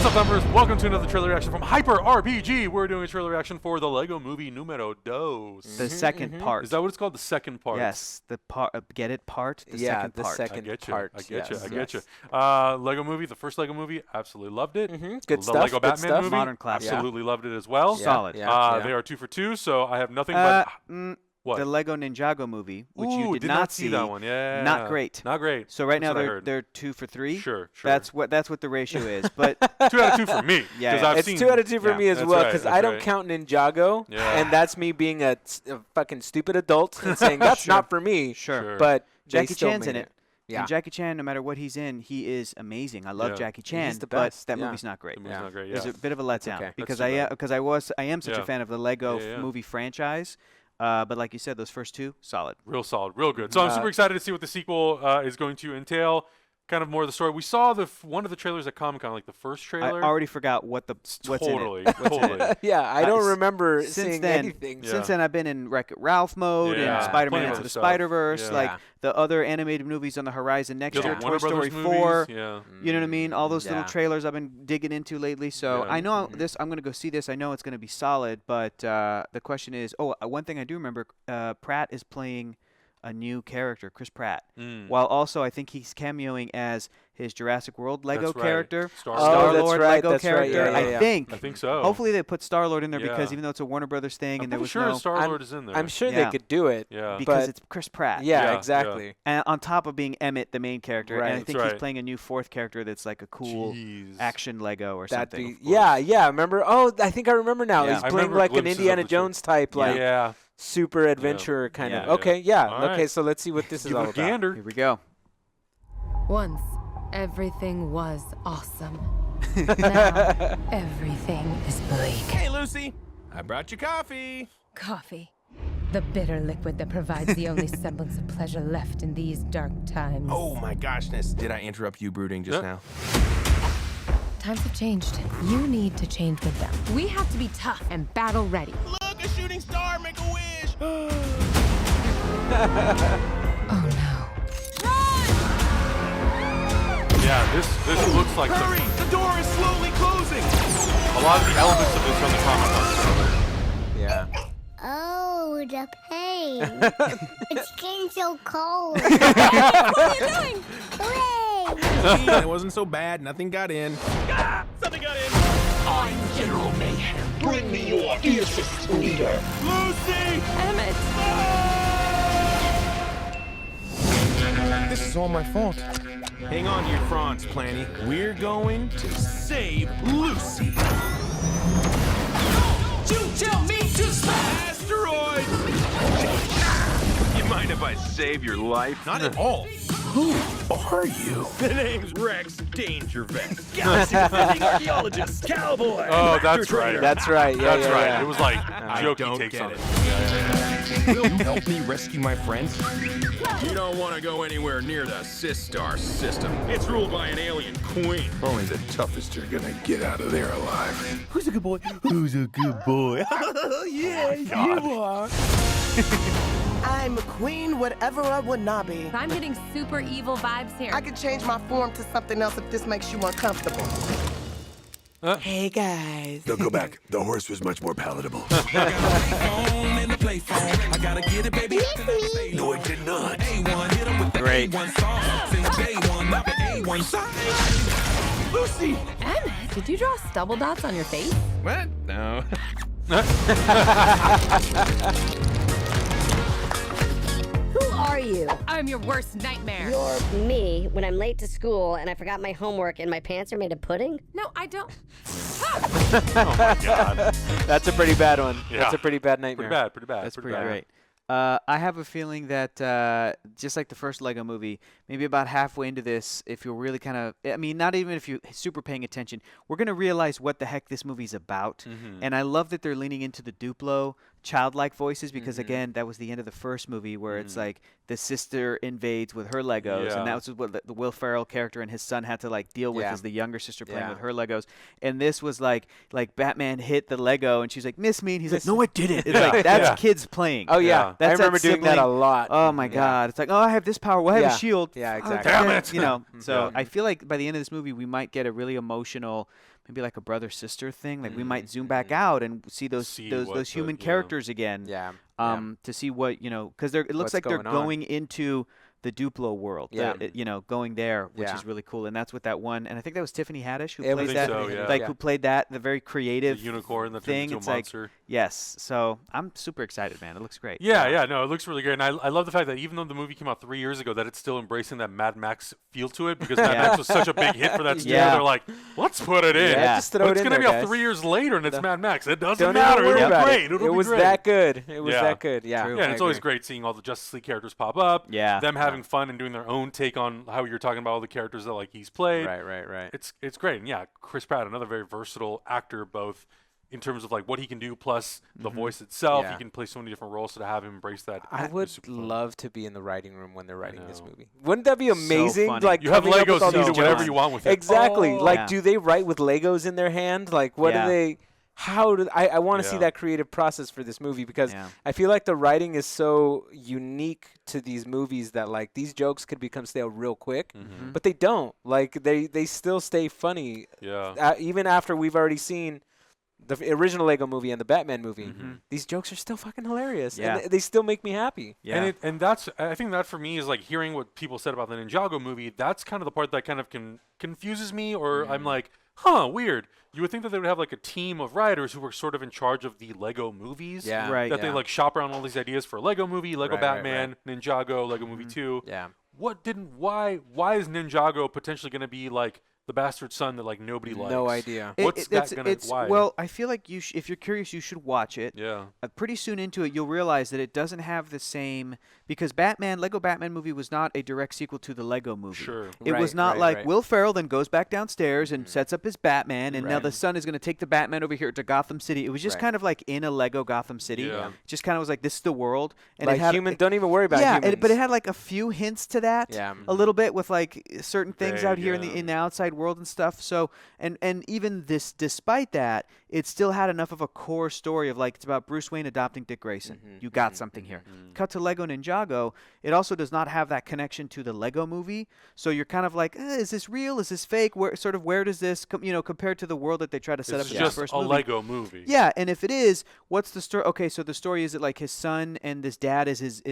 What's up, members? Welcome to another trailer reaction from Hyper RPG. We're doing a trailer reaction for the Lego Movie numero dos. The second part. Is that what it's called? The second part? Yes, the part. Get it? Part. The second part. I get you. part. I get you. Yes, I get yes. you. Lego Movie, the first Lego Movie, absolutely loved it. Good the stuff. Lego good Batman stuff. movie, Modern classic. absolutely loved it as well. Yeah, Solid. yeah. They are 2 for 2, so I have nothing but what? The Lego Ninjago movie, which Ooh, you did not see that one. Yeah, not great. Not great. So right That's now what I heard. they're 2 for 3. Sure. That's what the ratio is. But 2 out of 2 for me. Yeah, I've It's seen, 2 out of 2 for me as that's well right, because that's I don't right. count Ninjago, Yeah. and that's me being a fucking stupid adult and saying that's Sure. not for me. Sure. But they Jackie still Chan's made in it. Yeah. And Jackie Chan, no matter what he's in, he is amazing. I love Yeah. Jackie Chan, He's the but best, that yeah. movie's not great. The movie's not great. Yeah. There's a bit of a letdown okay. because That's too bad. I am such Yeah. a fan of the Lego Yeah. movie franchise. But like you said, those first 2, solid. Real solid, real good. So I'm super excited to see what the sequel is going to entail. Kind of more of the story. We saw one of the trailers at Comic-Con, like the first trailer. I already forgot what's totally, in it. totally. Yeah, I don't remember since seeing then- anything. Yeah. Since then, I've been in Wreck-It Ralph mode Yeah. and Spider-Man Plenty of Into other the stuff. Spider-Verse, Yeah. like Yeah. the other animated movies on the horizon next The year, Warner Toy Story Brothers 4. movies, yeah. You know what I mean? All those little Yeah. trailers I've been digging into lately. So Yeah. I know I'm going to go see this. I know it's going to be solid. But the question is, one thing I do remember, Pratt is playing a new character, Chris Pratt. While also I think he's cameoing as his Jurassic World Lego That's right. character. Star-Lord. that's Star-Lord right, Lego that's right. character. Yeah, yeah, yeah. I think so. Hopefully they put Star-Lord in there because Yeah. even though it's a Warner Brothers thing I'm and there pretty was sure no Star-Lord is in there. I'm sure Yeah. they could do it. Yeah. because but- it's Chris Pratt. Yeah, Yeah, exactly. And on top of being Emmett, the main character, Right. and I That's think he's right. playing a new 4th character that's like a cool Jeez. action Lego or That'd something. be, yeah. Remember? Oh, I think I remember now. Yeah. He's I playing remember like an glimpses of Indiana the Jones type, like Yeah. super adventure kind Yeah. of. Okay, yeah. All Okay, right. so let's see what this is Give all it a about. gander. Here we go. Once, everything was awesome. Now, everything is bleak. Hey, Lucy. I brought you coffee. Coffee. The bitter liquid that provides the only semblance of pleasure left in these dark times. Oh, my goshness. Did I interrupt you brooding just now? Times have changed. You need to change with them. We have to be tough and battle ready. Look, a shooting star. Make a wish. Oh no. Yeah, this looks like Hurry! The door is slowly closing. a lot of the elements of this from the Comic-Con. Yeah. Oh, the pain. It's getting so cold. What are you doing? Hooray! It wasn't so bad. Nothing got in. Something got in. I'm General Mayhem. Bring me your fiercest leader. Lucy! Emmett. This is all my fault. Hang on to your fronds, Planny. We're going to save Lucy. You tell me to stop! Asteroid! You mind if I save your life? Not at all. Who are you? The name's Rex Dangervest. Galaxy defending archaeologist, cowboy. Oh, that's right. That's right. Yeah, That's yeah, right. yeah. It was like I jokey don't takes get on it. it. Will you help me rescue my friends? You don't want to go anywhere near the Sistar system. It's ruled by an alien queen. Only the toughest are gonna get out of there alive. Who's a good boy? Who's a good boy? Yeah, you are. I'm a queen, whatever I would not be. I'm getting super evil vibes here. I could change my form to something else if this makes you uncomfortable. Hey, guys. No, go back. The horse was much more palatable. No, it did not. Great. Lucy! Emmett, did you draw stubble dots on your face? What? No. Who are you? I'm your worst nightmare. You're me when I'm late to school and I forgot my homework and my pants are made of pudding? No, I don't. Oh my God. That's a pretty bad one. Yeah. That's a pretty bad nightmare. Pretty bad. That's pretty pretty bad. great. I have a feeling that just like the first Lego movie, maybe about halfway into this, if you're really kind of, I mean, not even if you're super paying attention, we're going to realize what the heck this movie's about. And I love that they're leaning into the Duplo childlike voices because, again, that was the end of the first movie where it's like the sister invades with her Legos. Yeah. And that was what the Will Ferrell character and his son had to like deal with Yeah. as the younger sister playing Yeah. with her Legos. And this was like Batman hit the Lego and she's like, "Miss me." And he's like, "No, I didn't." It's like, that's Yeah. kids playing. Oh, yeah. Yeah. I That's remember that doing that a sibling- lot. Oh my Yeah. God! It's like, oh, I have this power. Well, I have Yeah. a shield. Yeah, Fuck exactly. Damn that, it. You know. So Yeah. I feel like by the end of this movie, we might get a really emotional, maybe like a brother sister thing. Like we might zoom back out and see those human characters again. Yeah. To see what because it looks like they're going into the Duplo world. Going there, which is really cool. And that's what that one. And I think that was Tiffany Haddish who played that. Who played that, the very creative the unicorn that thing. turns into a monster. Yes. So I'm super excited, man. It looks great. Yeah. No, it looks really great. And I love the fact that even though the movie came out 3 years ago, that it's still embracing that Mad Max feel to it because Mad Max was such a big hit for that studio. They're like, let's put it in. Just throw but it's going to be out 3 years later and it's Mad Max. It doesn't matter. It'll be great. It was that good. It was that good. Yeah. Yeah, and it's always great seeing all the Justice League characters pop up. Yeah. Them having fun and doing their own take on how you're talking about all the characters that he's played. Right. It's great. And yeah, Chris Pratt, another very versatile actor, both in terms of what he can do plus the voice itself. He can play so many different roles, so to have him embrace that. I would love to be in the writing room when they're writing this movie. Wouldn't that be amazing? So funny. You have Legos and you do whatever you want with it. Exactly. Do they write with Legos in their hand? What do they... How do I want to see that creative process for this movie because I feel like the writing is so unique to these movies that these jokes could become stale real quick, but they don't. They still stay funny. Yeah. Even after we've already seen the original Lego movie and the Batman movie, these jokes are still fucking hilarious. Yeah. And they still make me happy. Yeah. And that's I think that for me is hearing what people said about the Ninjago movie. That's kind of the part that kind of confuses me, or I'm like, weird. You would think that they would have a team of writers who were sort of in charge of the Lego movies. Yeah. Right. That they shop around all these ideas for Lego movie, Lego Batman, Ninjago, Lego movie 2. Yeah. Why is Ninjago potentially going to be the bastard son that nobody likes? No idea. Why? Well, I feel like if you're curious, you should watch it. Yeah. Pretty soon into it, you'll realize that it doesn't have the same because Lego Batman movie was not a direct sequel to the Lego movie. Sure. It was not Will Ferrell then goes back downstairs and sets up his Batman, and now the son is going to take the Batman over here to Gotham City. It was just kind of in a Lego Gotham City. Yeah. Just kind of was this is the world. And it had human. Don't even worry about humans. But it had a few hints to that. Yeah. A little bit with certain things out here yeah. in the outside world and stuff. So and even despite that, it still had enough of a core story of it's about Bruce Wayne adopting Dick Grayson. You got something here. Cut to Lego Ninjago. It also does not have that connection to the Lego movie. So you're kind of is this real? Is this fake? Where does this compared to the world that they try to set up in the first movie? It's just a Lego movie. Yeah, and if it is, what's the story? Okay, so the story is that his son and this dad is his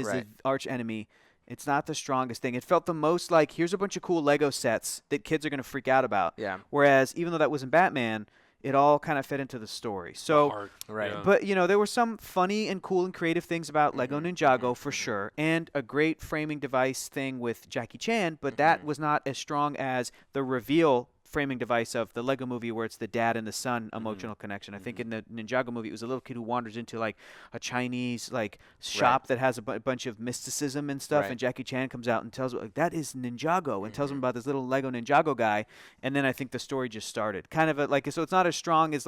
arch enemy. It's not the strongest thing. It felt the most here's a bunch of cool Lego sets that kids are going to freak out about. Yeah. Whereas even though that wasn't Batman, it all kind of fit into the story. So, but there were some funny and cool and creative things about Lego Ninjago for sure, and a great framing device thing with Jackie Chan. But that was not as strong as the reveal framing device of the Lego movie where it's the dad and the son emotional connection. I think in the Ninjago movie it was a little kid who wanders into a Chinese shop that has a bunch of mysticism and stuff, and Jackie Chan comes out and tells him that is Ninjago and tells him about this little Lego Ninjago guy, and then I think the story just started. Kind of so it's not as strong as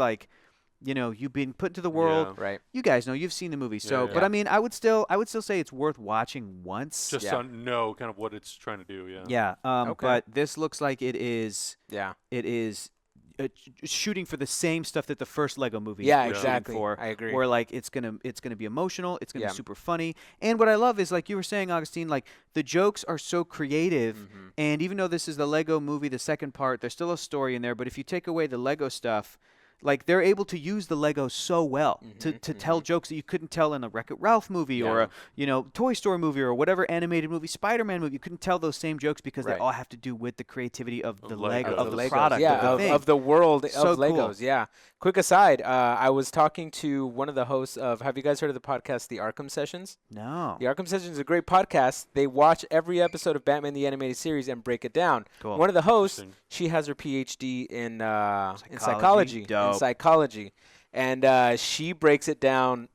you've been put into the world. Yeah. Right. You guys know, you've seen the movie. So, but I mean, I would still say it's worth watching once. Just to know kind of what it's trying to do. Yeah. But this looks like it is. Yeah. It is shooting for the same stuff that the first Lego movie. Yeah, was exactly. For, I agree. Where it's gonna be emotional. It's gonna be super funny. And what I love is you were saying, Augustine, the jokes are so creative. And even though this is the Lego movie, the second part, there's still a story in there. But if you take away the Lego stuff. They're able to use the Lego so well to tell jokes that you couldn't tell in a Wreck-It Ralph movie or a Toy Story movie or whatever animated movie, Spider-Man movie. You couldn't tell those same jokes because they all have to do with the creativity of the Lego, of the Legos. product, of the world so of Legos. Cool. Yeah. Quick aside, I was talking to one of the hosts of, have you guys heard of the podcast, The Arkham Sessions? No. The Arkham Sessions is a great podcast. They watch every episode of Batman the Animated Series and break it down. Cool. One of the hosts, she has her PhD in psychology. Dope. In psychology. And she breaks it down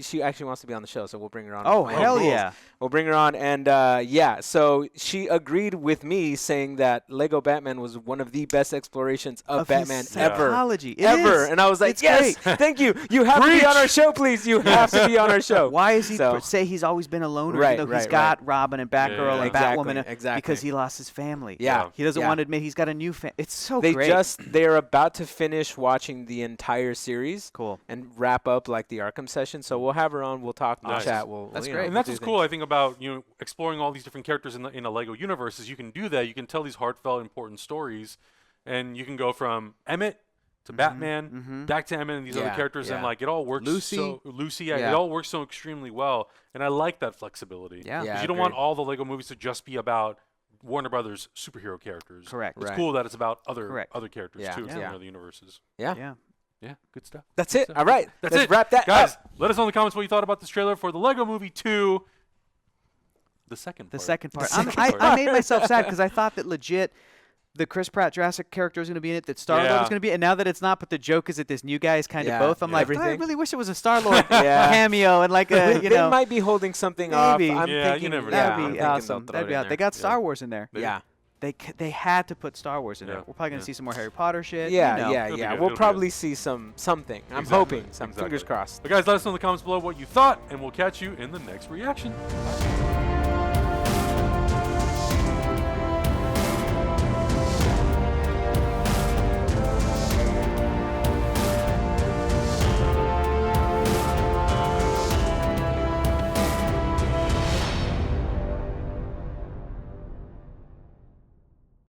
she actually wants to be on the show, so we'll bring her on. Oh, hell yeah. We'll bring her on. And, so she agreed with me saying that Lego Batman was one of the best explorations of Batman ever. Psychology. Ever. And I was like, yes, thank you. You have to be on our show, please. You have to be on our show. Why is he say he's always been a loner? Even though he's got Robin and Batgirl and Batwoman because he lost his family. Yeah. He doesn't want to admit he's got a new family. It's so great. They're about to finish watching the entire series. Cool. And wrap up the Arkham session. So we'll have her on. We'll talk. We'll chat. That's great. And that's what's cool, I think, about exploring all these different characters in a Lego universe is you can do that. You can tell these heartfelt, important stories, and you can go from Emmett to Batman, back to Emmett and these other characters, and like it all works. Lucy, it all works so extremely well, and I like that flexibility. Yeah, you don't want all the Lego movies to just be about Warner Brothers superhero characters. Correct. It's cool that it's about other characters too from other universes. Yeah. Yeah, good stuff. That's it. All right. Let's wrap that Guys, up. let us know in the comments what you thought about this trailer for the Lego Movie 2. The second part. I made myself sad because I thought that legit the Chris Pratt Jurassic character was going to be in it, that Star-Lord was going to be, and now that it's not, but the joke is that this new guy is kind of both. I'm like, I really wish it was a Star-Lord cameo and like a, you know. They might be holding something off. I'm thinking, you never know. That'd be awesome. That'd be awesome. They got Star Wars in there. Yeah. They had to put Star Wars in there. We're probably going to see some more Harry Potter shit. Yeah. We'll probably see something. I'm hoping. Fingers crossed. But guys, let us know in the comments below what you thought, and we'll catch you in the next reaction.